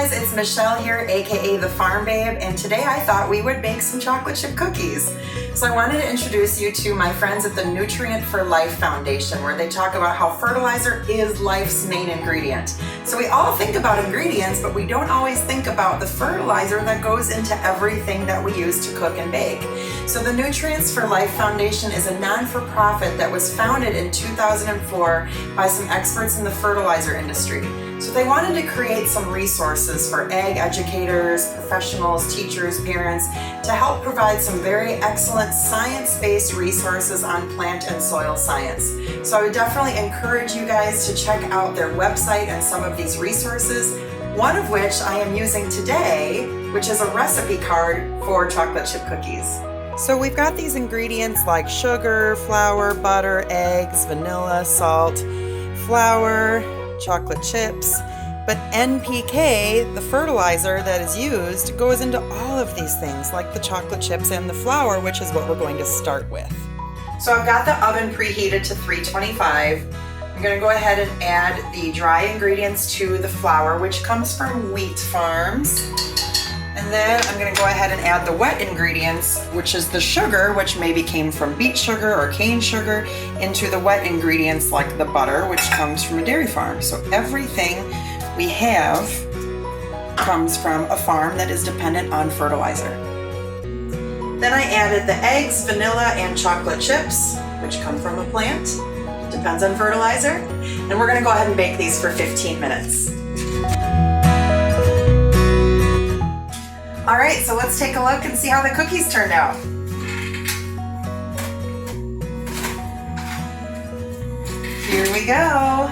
guys, it's Michelle here, aka the Farm Babe, and today I thought we would make some chocolate chip cookies. So I wanted to introduce you to my friends at the Nutrient for Life Foundation, where they talk about how fertilizer is life's main ingredient. So we all think about ingredients, but we don't always think about the fertilizer that goes into everything that we use to cook and bake. So the Nutrients for Life Foundation is a non-for-profit that was founded in 2004 by some experts in the fertilizer industry. So they wanted to create some resources for ag educators, professionals, teachers, parents to help provide some very excellent science-based resources on plant and soil science. So I would definitely encourage you guys to check out their website and some of these resources, one of which I am using today, which is a recipe card for chocolate chip cookies. So we've got these ingredients like sugar, flour, butter, eggs, vanilla, salt, flour, chocolate chips, but NPK, the fertilizer that is used, goes into all of these things like the chocolate chips and the flour, which is what we're going to start with. So I've got the oven preheated to 325. I'm going to go ahead and add the dry ingredients to the flour, which comes from Wheat Farms. And then I'm going to go ahead and add the wet ingredients, which is the sugar, which maybe came from beet sugar or cane sugar, into the wet ingredients like the butter, which comes from a dairy farm. So everything we have comes from a farm that is dependent on fertilizer. Then I added the eggs, vanilla, and chocolate chips, which come from a plant. Depends on fertilizer. And we're going to go ahead and bake these for 15 minutes. All right, so let's take a look and see how the cookies turned out. Here we go.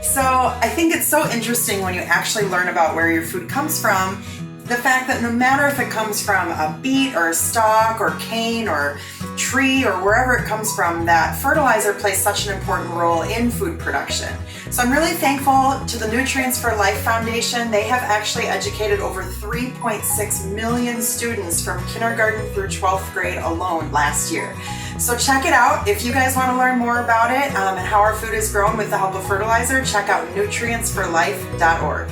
So I think it's so interesting when you actually learn about where your food comes from, the fact that no matter if it comes from a beet or a stalk or cane or tree or wherever it comes from, that fertilizer plays such an important role in food production. So I'm really thankful to the Nutrients for Life Foundation. They have actually educated over 3.6 million students from kindergarten through 12th grade alone last year. So check it out. If you guys want to learn more about it and how our food is grown with the help of fertilizer, check out nutrientsforlife.org.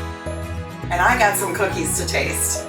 And I got some cookies to taste.